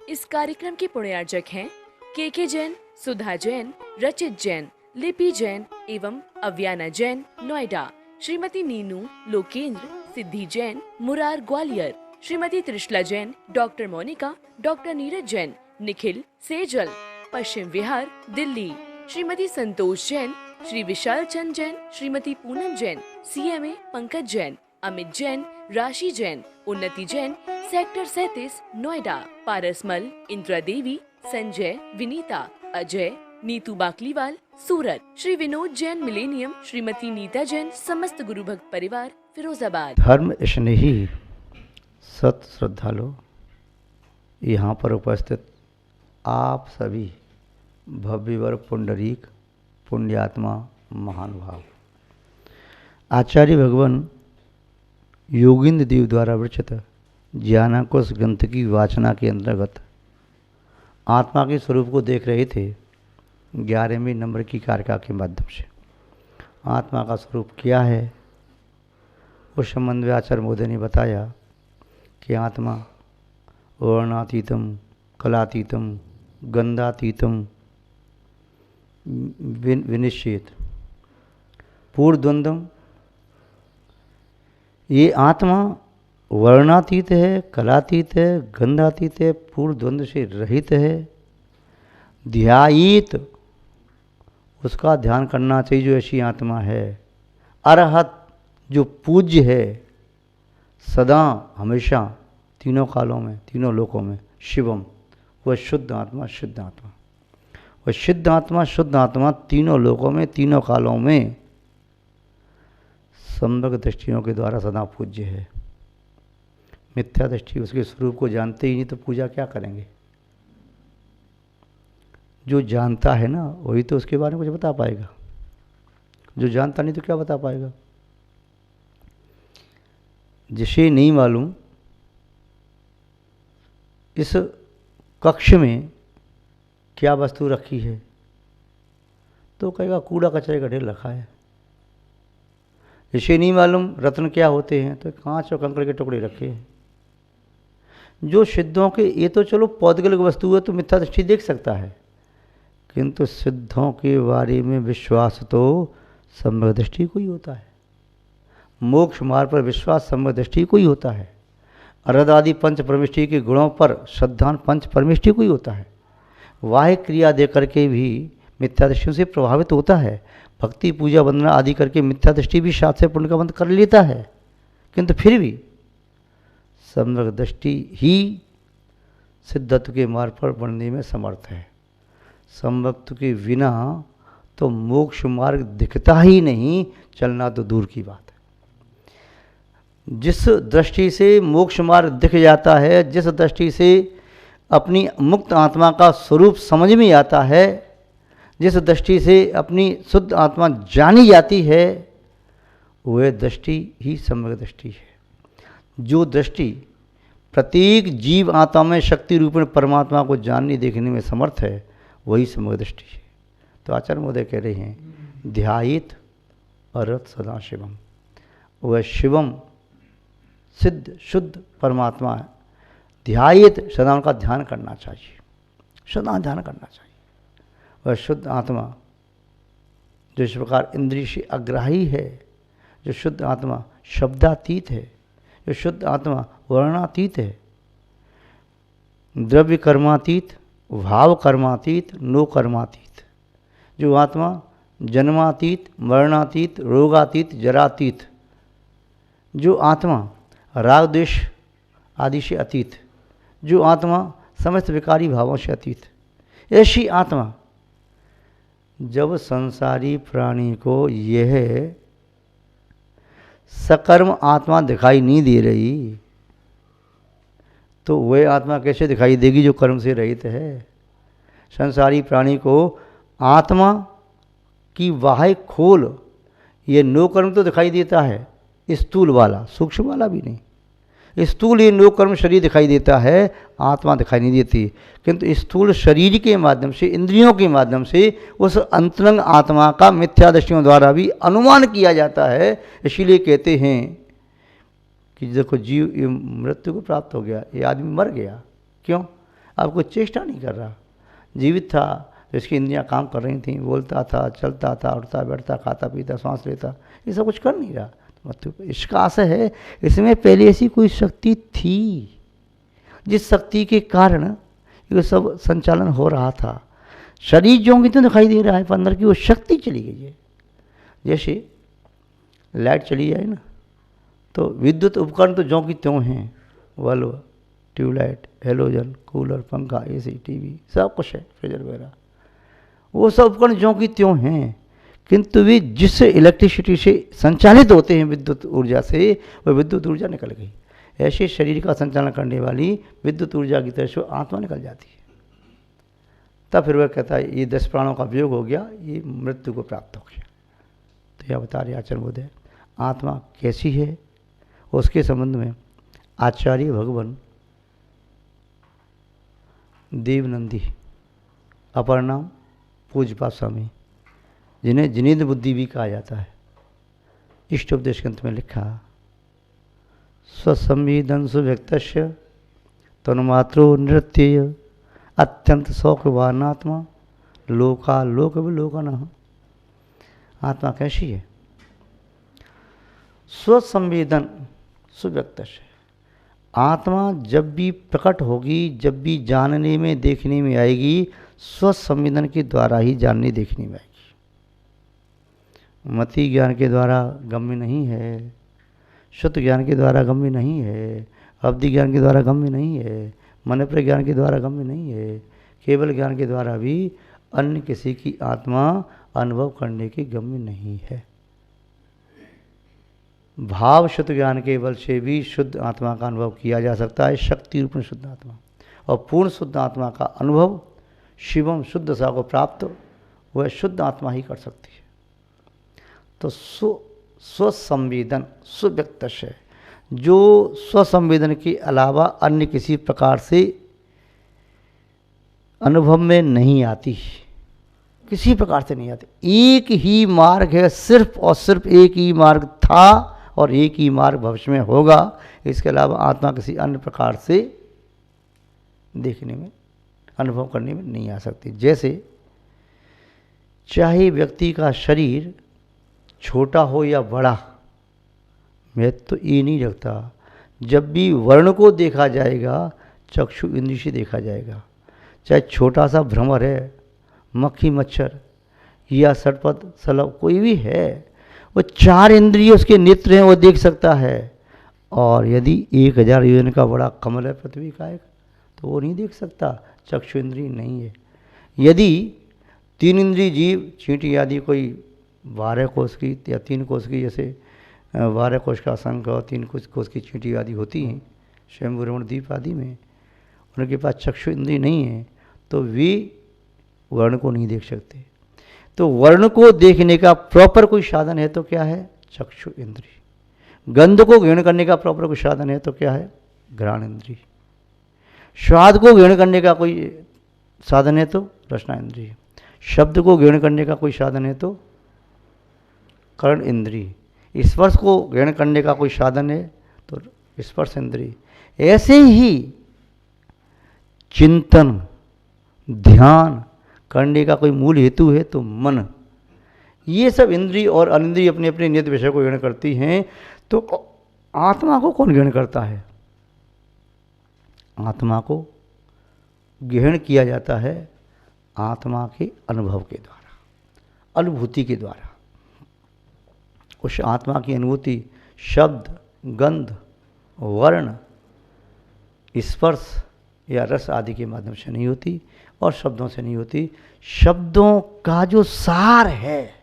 इस कार्यक्रम के पुण्यार्जक हैं के जैन, सुधा जैन, रचित जैन, लिपि जैन एवं अव्याना जैन नोएडा, श्रीमती नीनू लोकेंद्र, सिद्धि Jain Murar Gwalior, Shrimati Trishala Jain, doctor Monika, doctor Neeraj Jain, Nikhil Sejal, Paschim Vihar Delhi, Shrimati Santosh Jain, Shri Vishal Chand Jain, Shrimati Poonam Jain, CMA Pankaj Jain, Amit Jain, राशि जैन, उन्नति जैन, सेक्टर 37 नोएडा, पारसमल, इंदिरा देवी, संजय, विनीता, अजय, नीतू बाकलीवाल, सूरत, श्री विनोद जैन मिलेनियम, श्रीमती नीता जैन, समस्त गुरु भक्त परिवार फिरोजाबाद। धर्म स्नेही सत श्रद्धालु, यहाँ पर उपस्थित आप सभी भव्यवर पुंडरीक पुण्यात्मा महानुभाव, आचार्य भगवान योगींद्र देव द्वारा विरचित ज्ञानाकुश ग्रंथ की वाचना के अंतर्गत आत्मा के स्वरूप को देख रहे थे 11वें नंबर की कारिका के माध्यम से। आत्मा का स्वरूप क्या है उस संबंध में आचार्य महोदय ने बताया कि आत्मा वर्णातीतम, कलातीतम, गंधातीतम, विनिश्चित, पूर्वद्वंद्वम। ये आत्मा वर्णातीत है, कलातीत है, गंधातीत है, पूर्वद्वंद्व से रहित है। ध्यायित, उसका ध्यान करना चाहिए जो ऐसी आत्मा है। अरहत, जो पूज्य है सदा हमेशा तीनों कालों में, तीनों लोकों में। शिवम, वह शुद्ध आत्मा, शुद्ध आत्मा, वह शुद्ध आत्मा, शुद्ध आत्मा तीनों लोकों में, तीनों कालों में सम्यक दृष्टियों के द्वारा सदा पूज्य है। मिथ्या दृष्टि उसके स्वरूप को जानते ही नहीं तो पूजा क्या करेंगे। जो जानता है ना वही तो उसके बारे में कुछ बता पाएगा, जो जानता नहीं तो क्या बता पाएगा। जिसे नहीं मालूम इस कक्ष में क्या वस्तु रखी है तो कहेगा कूड़ा कचरे का ढेर रखा है। जिसे नहीं मालूम रत्न क्या होते हैं तो कांच और कंकड़ के टुकड़े रखे हैं। जो सिद्धों के, ये तो चलो पौद्गलिक वस्तु है तो मिथ्या दृष्टि देख सकता है, किंतु सिद्धों के बारे में विश्वास तो सम्यक दृष्टि को ही होता है। मोक्ष मार्ग पर विश्वास सम्यक दृष्टि को ही होता है। अरद आदि पंच परमिष्टि के गुणों पर श्रद्धान पंच परमिष्टि को ही होता है। वाह्य क्रिया दे करके भी मिथ्या दृष्टियों से प्रभावित होता है। भक्ति पूजा वंदना आदि करके मिथ्या दृष्टि भी साथ से पुण्य का बंध कर लेता है, किंतु फिर भी सम्यक दृष्टि ही सिद्धत्व के मार्ग पर बढ़ने में समर्थ है। सम्यक्त्व के बिना तो मोक्ष मार्ग दिखता ही नहीं, चलना तो दूर की बात है। जिस दृष्टि से मोक्ष मार्ग दिख जाता है, जिस दृष्टि से अपनी मुक्त आत्मा का स्वरूप समझ में आता है, जिस दृष्टि से अपनी शुद्ध आत्मा जानी जाती है, वह दृष्टि ही सम्यक दृष्टि है। जो दृष्टि प्रत्येक जीव आत्मा में शक्ति रूप में परमात्मा को जानने देखने में समर्थ है, वही सम्यक दृष्टि है। तो आचार्य महोदय कह रहे हैं ध्यायित अरत सदा शिवम, वह शिवम सिद्ध शुद्ध परमात्मा है। ध्यायित, सदा उनका ध्यान करना चाहिए, सदा ध्यान करना चाहिए। वह शुद्ध आत्मा जो इस प्रकार इंद्रिय से अग्राही है, जो शुद्ध आत्मा शब्दातीत है, जो शुद्ध आत्मा वर्णातीत है, द्रव्य कर्मातीत, भाव कर्मातीत, नो कर्मातीत, जो आत्मा जन्मातीत, मरणातीत, रोगातीत, जरातीत, जो आत्मा राग द्वेष आदि से अतीत, जो आत्मा समस्त विकारी भावों से अतीत, ऐसी आत्मा जब संसारी प्राणी को यह सकर्म आत्मा दिखाई नहीं दे रही तो वह आत्मा कैसे दिखाई देगी जो कर्म से रहित है। संसारी प्राणी को आत्मा की वाह्य खोल ये नो कर्म तो दिखाई देता है, स्थूल वाला, सूक्ष्म वाला भी नहीं। स्थूल ये नो कर्म शरीर दिखाई देता है, आत्मा दिखाई नहीं देती, किंतु स्थूल शरीर के माध्यम से, इंद्रियों के माध्यम से उस अंतरंग आत्मा का मिथ्या दृष्टियों द्वारा भी अनुमान किया जाता है। इसीलिए कहते हैं कि देखो जीव ये मृत्यु को प्राप्त हो गया, ये आदमी मर गया। क्यों? अब कोई चेष्टा नहीं कर रहा। जीवित था तो इसकी इंद्रियां काम कर रही थी, बोलता था, चलता था, उठता बैठता, खाता पीता, सांस लेता, ये सब कुछ कर नहीं रहा। तो मृत्यु इसका आशय है इसमें पहले ऐसी कोई शक्ति थी जिस शक्ति के कारण ये सब संचालन हो रहा था। शरीर जो की तो दिखाई दे रहा है, पर अंदर की वो शक्ति चली गई है। जैसे लाइट चली जाए ना तो विद्युत उपकरण तो ज्यों की त्यों हैं, बल्ब, ट्यूबलाइट, हेलोजन, कूलर, पंखा, एसी, टीवी सब कुछ है, फ्रीजर वगैरह, वो सब उपकरण ज्यों की त्यों हैं, किंतु वे जिस इलेक्ट्रिसिटी से संचालित होते हैं विद्युत ऊर्जा से, वह विद्युत ऊर्जा निकल गई। ऐसे शरीर का संचालन करने वाली विद्युत ऊर्जा की तरह से आत्मा निकल जाती है। तब फिर वह कहता है ये 10 प्राणों का वियोग हो गया, ये मृत्यु को प्राप्त हो गया। तो यह बता रहे आचार्य बोधे आत्मा कैसी है, उसके संबंध में आचार्य भगवान देवनंदी, अपर नाम पूज्यपाद स्वामी, जिन्हें जिनेन्द्र बुद्धि भी कहा जाता है, इष्ट उपदेश ग्रंथ में लिखा स्वसंवेदन सुव्यक्तस्य तन्मात्रो नृत्य अत्यंत शौकवान आत्मा लोका लोक विलोकन। आत्मा कैसी है? स्वसंवेदन सुव्यक्तस्य, आत्मा जब भी प्रकट होगी, जब भी जानने में देखने में आएगी, स्वसंवेदन के द्वारा ही जानने देखने में आएगी। मति ज्ञान के द्वारा गम्य नहीं है, शुद्ध ज्ञान के द्वारा गम्य नहीं है, अवधि ज्ञान के द्वारा गम्य नहीं है, मन प्रज्ञान के द्वारा गम्य नहीं है, केवल ज्ञान के द्वारा भी अन्य किसी की आत्मा अनुभव करने की गम्य नहीं है। भाव शुद्ध ज्ञान के बल से भी शुद्ध आत्मा का अनुभव किया जा सकता है, शक्ति रूप में शुद्ध आत्मा, और पूर्ण शुद्ध आत्मा का अनुभव शिवम शुद्ध दशा को प्राप्त वह शुद्ध आत्मा ही कर सकती है। तो स्वसंवेदन सुव्यक्त है, जो स्वसंवेदन के अलावा अन्य किसी प्रकार से अनुभव में नहीं आती, किसी प्रकार से नहीं आती। एक ही मार्ग है, सिर्फ और सिर्फ एक ही मार्ग था और एक ही मार्ग भविष्य में होगा। इसके अलावा आत्मा किसी अन्य प्रकार से देखने में, अनुभव करने में नहीं आ सकती। जैसे चाहे व्यक्ति का शरीर छोटा हो या बड़ा, मैं तो ये नहीं रखता, जब भी वर्ण को देखा जाएगा चक्षु इंद्रिय से देखा जाएगा। चाहे छोटा सा भ्रमर है, मक्खी मच्छर या सटपट सलभ कोई भी है, वो 4 इंद्रिय उसके नेत्र हैं, वो देख सकता है। और यदि 1000 योजन का बड़ा कमल है पृथ्वी का एक, तो वो नहीं देख सकता, चक्षु इंद्रिय नहीं है। यदि 3 इंद्रिय जीव चींटी आदि कोई 12 कोष की या 3 कोष की, जैसे 12 कोष का शंख और 3 कोष की चींटी आदि होती हैं स्वयं रमण द्वीप आदि में, उनके पास चक्षु इंद्रिय नहीं है, तो वे वर्ण को नहीं देख सकते। तो वर्ण को देखने का प्रॉपर कोई साधन है तो क्या है? चक्षु इंद्रिय। गंध को ग्रहण करने का प्रॉपर कोई साधन है तो क्या है? घ्राण इंद्रिय। स्वाद को ग्रहण करने का कोई साधन है तो रसना इंद्रिय। शब्द को ग्रहण करने का कोई साधन है तो कर्ण इंद्रिय। स्पर्श को ग्रहण करने का कोई साधन है तो स्पर्श इंद्रिय। ऐसे ही चिंतन ध्यान करने का कोई मूल हेतु है तो मन। ये सब इंद्रिय और अनिंद्रिय अपने अपने नियत विषय को ग्रहण करती हैं। तो आत्मा को कौन ग्रहण करता है? आत्मा को ग्रहण किया जाता है आत्मा के अनुभव के द्वारा, अनुभूति के द्वारा। उस आत्मा की अनुभूति शब्द, गंध, वर्ण, स्पर्श या रस आदि के माध्यम से नहीं होती और शब्दों से नहीं होती। शब्दों का जो सार है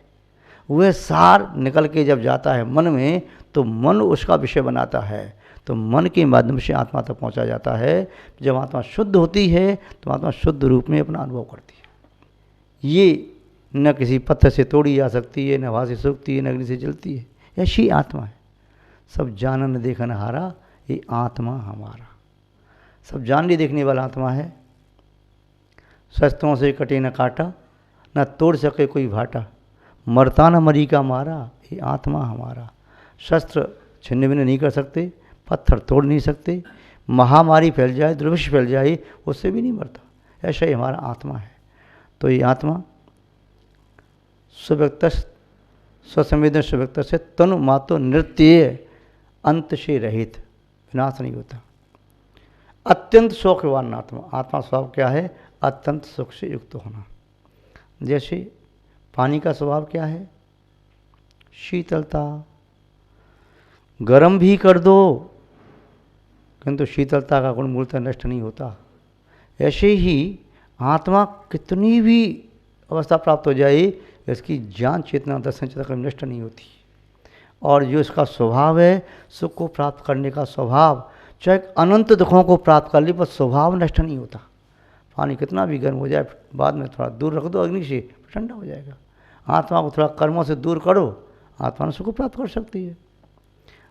वह सार निकल के जब जाता है मन में, तो मन उसका विषय बनाता है। तो मन के माध्यम से आत्मा तक पहुंचा जाता है। जब आत्मा शुद्ध होती है तो आत्मा शुद्ध रूप में अपना अनुभव करती है। ये न किसी पत्थर से तोड़ी जा सकती है, न हवा से सूखती है, न अग्नि से जलती है। ऐसी आत्मा है। सब जानन देखन हारा, ये आत्मा हमारा। सब जानने देखने वाला आत्मा है। शस्त्रों से कटे न काटा, न तोड़ सके कोई भाटा, मरता न मरी का मारा, ये आत्मा हमारा। शस्त्र छिन्न भिन्न नहीं कर सकते, पत्थर तोड़ नहीं सकते, महामारी फैल जाए, दुर्भिक्ष फैल जाए, उससे भी नहीं मरता। ऐसा ही हमारा आत्मा है। तो ये आत्मा स्वव्यक्त स्वसंवेदन स्वव्यक्त से तनु मातो नृत्य अंत से रहित, विनाश नहीं होता। अत्यंत शौकवान आत्मा, आत्मा स्वभाव क्या है? अत्यंत सुख से युक्त होना। जैसे पानी का स्वभाव क्या है? शीतलता। गर्म भी कर दो किंतु शीतलता का गुण मूलतः नष्ट नहीं होता। ऐसे ही आत्मा कितनी भी अवस्था प्राप्त हो जाए, इसकी ज्ञान चेतना दर्शन चेतना कभी नष्ट नहीं होती। और जो इसका स्वभाव है, सुख को प्राप्त करने का स्वभाव, चाहे अनंत दुखों को प्राप्त कर ले, पर स्वभाव नष्ट नहीं होता। पानी कितना भी गर्म हो जाए, बाद में थोड़ा दूर रख दो अग्नि से, ठंडा हो जाएगा। आत्मा को थोड़ा कर्मों से दूर करो, आत्मा सुख को प्राप्त कर सकती है।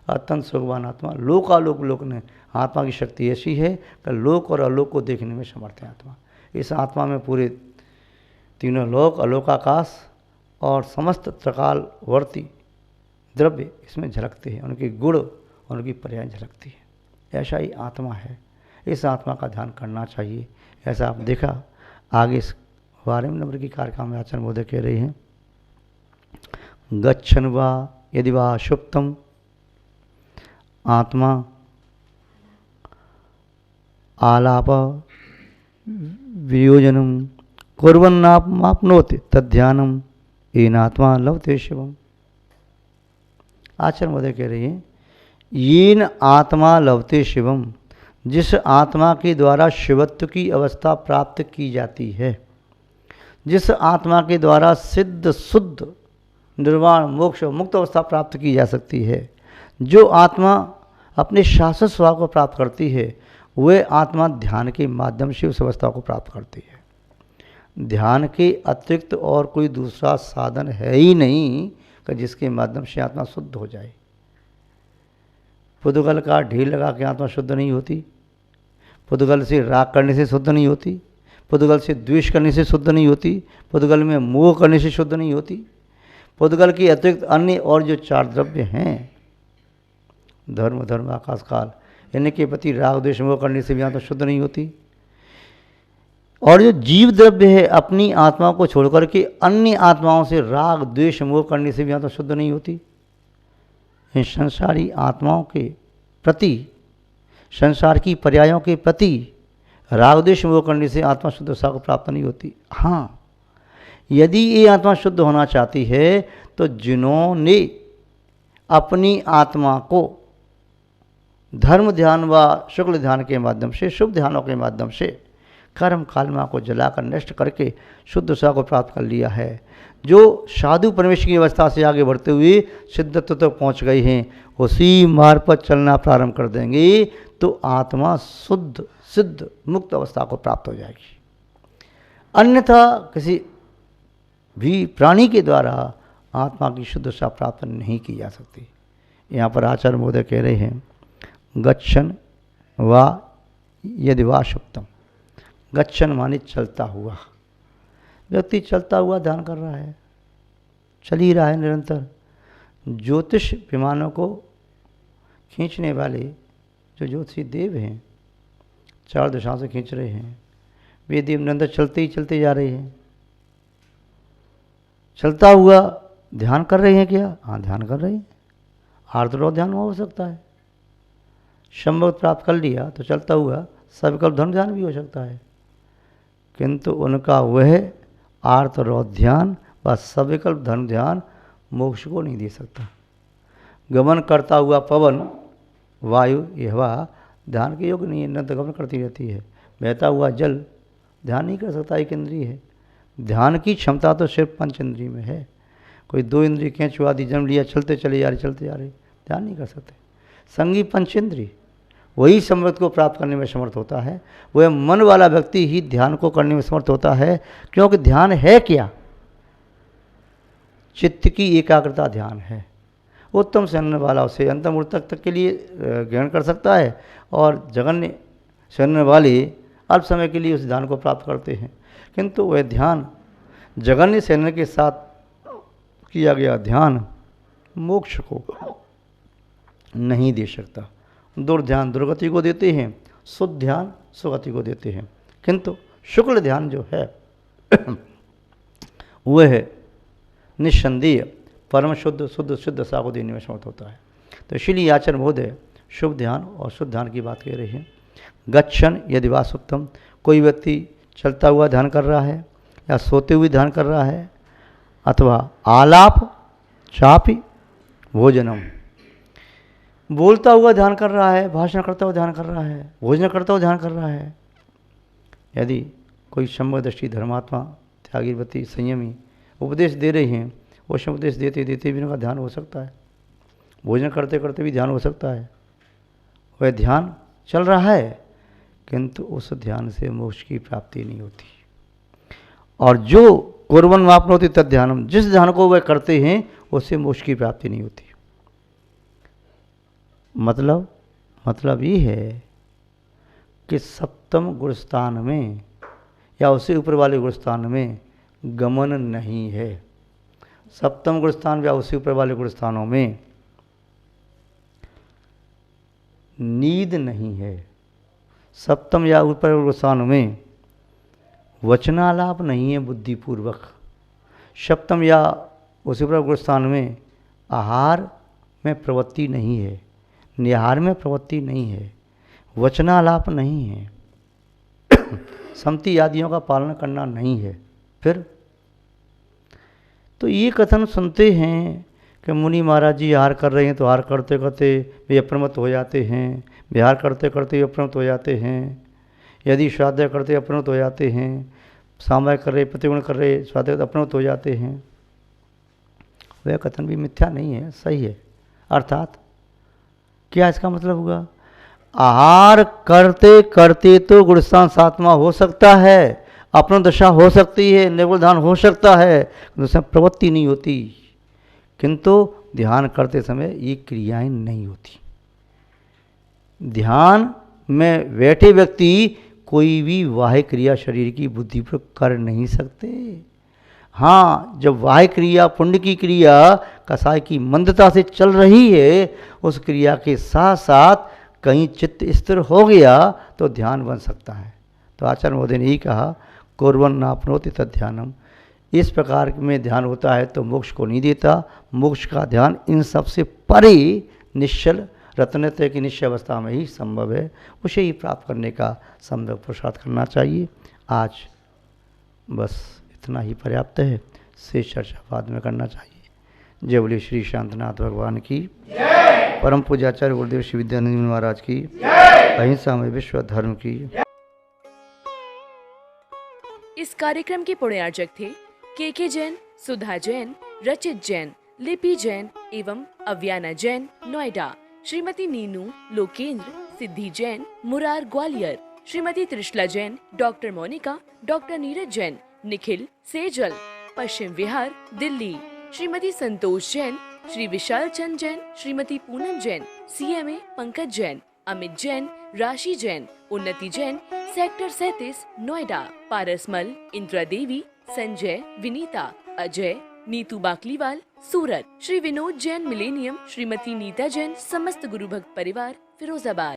अत्यंत सुखवान आत्मा, लोकालोक लोक ने, आत्मा की शक्ति ऐसी है कि लोक और अलोक को देखने में समर्थ है आत्मा। इस आत्मा में पूरे तीनों लोक, अलोकाकाश और समस्त त्रिकालवर्ती द्रव्य इसमें झलकते हैं, उनके गुण और उनकी पर्याय झलकती है। ऐसा ही आत्मा है। इस आत्मा का ध्यान करना चाहिए। ऐसा आप देखा आगे इस 12वें नंबर की कार्यक्रम में आचार्य महोदय कह रहे हैं, गच्छन वा यदि वा सुप्तम, आत्मा आलाप वियोजनम कुर्वन्नाप्नोति तद्ध्यानम येनात्मा लभते शिवम। आचार्य महोदय कह रही हैं, येन आत्मा लभते शिवम, जिस आत्मा के द्वारा शिवत्व की अवस्था प्राप्त की जाती है, जिस आत्मा के द्वारा सिद्ध शुद्ध निर्वाण मोक्ष मुक्त अवस्था प्राप्त की जा सकती है, जो आत्मा अपने शाश्वत स्वभाव को प्राप्त करती है, वह आत्मा ध्यान के माध्यम से उस अवस्था को प्राप्त करती है। ध्यान के अतिरिक्त और कोई दूसरा साधन है ही नहीं कि जिसके माध्यम से आत्मा शुद्ध हो जाए। पुद्गल का ढेर लगा के आत्मा शुद्ध नहीं होती, पुद्गल से राग करने से शुद्ध नहीं होती, पुद्गल से द्वेष करने से शुद्ध नहीं होती, पुद्गल में मोह करने से शुद्ध नहीं होती। पुद्गल के अतिरिक्त अन्य और जो 4 द्रव्य हैं, धर्म धर्म आकाश काल, इनके प्रति राग द्वेष मोह करने से भी आत्मा शुद्ध नहीं होती। और जो जीव द्रव्य है, अपनी आत्मा को छोड़कर के अन्य आत्माओं से राग द्वेष मोह करने से भी आत्मा शुद्ध नहीं होती। इन संसारी आत्माओं के प्रति, संसार की पर्यायों के प्रति राग द्वेष मोह करने से आत्मा शुद्धता को प्राप्त नहीं होती। हाँ, यदि ये आत्मा शुद्ध होना चाहती है तो जिन्होंने अपनी आत्मा को धर्म ध्यान व शुक्ल ध्यान के माध्यम से, शुभ ध्यानों के माध्यम से कर्म कालमा को जलाकर नष्ट करके शुद्ध सा को प्राप्त कर लिया है, जो साधु परमेश की अवस्था से आगे बढ़ते हुए सिद्धत्व तक पहुँच गए हैं, उसी मार्ग पर चलना प्रारंभ कर देंगे तो आत्मा शुद्ध सिद्ध मुक्त अवस्था को प्राप्त हो जाएगी। अन्यथा किसी भी प्राणी के द्वारा आत्मा की शुद्धता प्राप्त नहीं की जा सकती। यहाँ पर आचार्य महोदय कह रहे हैं, गच्छन वा यदि वा सुप्तम। गच्छन माने चलता हुआ, व्यक्ति चलता हुआ ध्यान कर रहा है, चल ही रहा है निरंतर। ज्योतिष विमानों को खींचने वाले जो ज्योतिषी देव हैं, 4 दिशाओं से खींच रहे हैं, वे देव निरंतर चलते ही चलते जा रहे हैं। चलता हुआ ध्यान कर रहे हैं क्या? हाँ, ध्यान कर रहे हैं। आर्द्र ध्यान हो सकता है, संभव प्राप्त कर लिया तो चलता हुआ सविकल्प धर्म ध्यान भी हो सकता है, किंतु उनका वह आर्त ध्यान व सविकल्प धर्म ध्यान मोक्ष को नहीं दे सकता। गमन करता हुआ पवन वायु यह हवा ध्यान के योग्य नहीं है, निरंतर गमन करती रहती है। बहता हुआ जल ध्यान नहीं कर सकता, एक इंद्रिय है। ध्यान की क्षमता तो सिर्फ 5 इंद्रिय में है। कोई 2 इंद्रिय खींचवा दी, जन्म लिया, चलते चले जा रहे, ध्यान नहीं कर सकते। संगी 5 इंद्रिय वही समृद्ध को प्राप्त करने में समर्थ होता है। वह मन वाला व्यक्ति ही ध्यान को करने में समर्थ होता है, क्योंकि ध्यान है क्या? चित्त की एकाग्रता ध्यान है। उत्तम से वाला उसे अंतम मूर्त तक के लिए ग्रहण कर सकता है, और जगन्य से वाले अल्प समय के लिए उस ध्यान को प्राप्त करते हैं, किंतु वह ध्यान जगन्य से के साथ किया गया ध्यान मोक्ष को नहीं दे सकता। दुर्ध्यान दुर्गति को देते हैं, शुद्ध ध्यान सुगति को देते हैं, किंतु शुक्ल ध्यान जो है वह है निस्संदेह परम शुद्ध शुद्ध शुद्ध दशा को देने में समर्थ होता है। तो इसीलिए आचार्य महोदय शुभ ध्यान और शुद्ध ध्यान की बात कह रहे हैं। गच्छन यदि वा सुप्तम, कोई व्यक्ति चलता हुआ ध्यान कर रहा है या सोते हुए ध्यान कर रहा है, अथवा आलाप चापी भोजनम, बोलता हुआ ध्यान कर रहा है, भाषण करता हुआ ध्यान कर रहा है, भोजन करता हुआ ध्यान कर रहा है। यदि कोई सम्यदृष्टि धर्मात्मा त्यागीवती संयमी उपदेश दे रहे हैं, वो उपदेश देते देते भी उनका ध्यान हो सकता है, भोजन करते करते भी ध्यान हो सकता है। वह ध्यान चल रहा है, किंतु उस ध्यान से मोक्ष की प्राप्ति नहीं होती। और जो कुर्वन् वाप्नोति तद ध्यानम, जिस ध्यान को वह करते हैं उससे मोक्ष की प्राप्ति नहीं होती। मतलब ये है कि सप्तम गुणस्थान में या उससे ऊपर वाले गुणस्थान में गमन नहीं है। सप्तम गुणस्थान या उससे ऊपर वाले गुणस्थानों में नींद नहीं है। सप्तम या ऊपर गुणस्थानों में वचनालाप नहीं है बुद्धिपूर्वक। सप्तम या उससे ऊपर गुणस्थान में आहार में प्रवृत्ति नहीं है, निहार में प्रवृत्ति नहीं है, वचनालाप नहीं है, सम्मति आदियों का पालन करना नहीं है। फिर तो ये कथन सुनते हैं कि मुनि महाराज जी आहार कर रहे हैं, तो आहार करते करते वे अप्रमत्त हो जाते हैं, विहार करते करते वे अप्रमत्त हो जाते हैं, यदि स्वाध्याय करते अप्रमत्त हो जाते हैं, सामय कर रहे प्रतिगुण कर रहे स्वाध्याय अप्रमत्त हो जाते हैं। वह कथन भी मिथ्या नहीं है, सही है। अर्थात क्या इसका मतलब हुआ? आहार करते करते तो गुणस्थान सातवां हो सकता है, अपना दशा हो सकती है, निर्गुण ध्यान हो सकता है, उसमें प्रवृत्ति नहीं होती। किंतु ध्यान करते समय ये क्रियाएं नहीं होती। ध्यान में बैठे व्यक्ति कोई भी बाह्य क्रिया शरीर की बुद्धि पर कर नहीं सकते। हाँ, जब बाह्य क्रिया पुण्य की क्रिया कसाय की मंदता से चल रही है, उस क्रिया के साथ साथ कहीं चित्त स्थिर हो गया तो ध्यान बन सकता है। तो आचार्य महोदय ने यही कहा, कुर्वन् नाप्नोति तद ध्यानम। इस प्रकार में ध्यान होता है तो मोक्ष को नहीं देता। मोक्ष का ध्यान इन सब से परे निश्चल रत्नत्रय की निश्चय अवस्था में ही संभव है। उसे ही प्राप्त करने का संभव पुरुषार्थ करना चाहिए। आज बस इतना ही पर्याप्त है, शेष चर्चा बाद में करना चाहिए। जय बोले श्री शांतनाथ भगवान की, परम पूज्याचार्य गुरुदेव श्री विद्यानंद महाराज की, अहिंसा में विश्व धर्म की। इस कार्यक्रम के पुण्यार्जक थे के जैन, सुधा जैन, रचित जैन, लिपि जैन एवं अव्याना जैन, नोएडा। श्रीमती नीनू लोकेंद्र, सिद्धि Jain, Murar Gwalior. Shrimati Trishala Jain, doctor Monika, doctor Neeraj Jain, Nikhil Sejal, Paschim Vihar, Delhi. Shrimati Santosh Jain, Shri Vishal Chand Jain, Shrimati Poonam Jain, CMA Pankaj Jain, Amit Jain, राशि जैन, उन्नति जैन, सेक्टर 37 नोएडा। पारसमल, इंदिरा देवी, संजय, विनीता, अजय, नीतू बाकलीवाल, सूरत। श्री विनोद जैन मिलेनियम, श्रीमती नीता जैन, समस्त गुरु भक्त परिवार, फिरोजाबाद।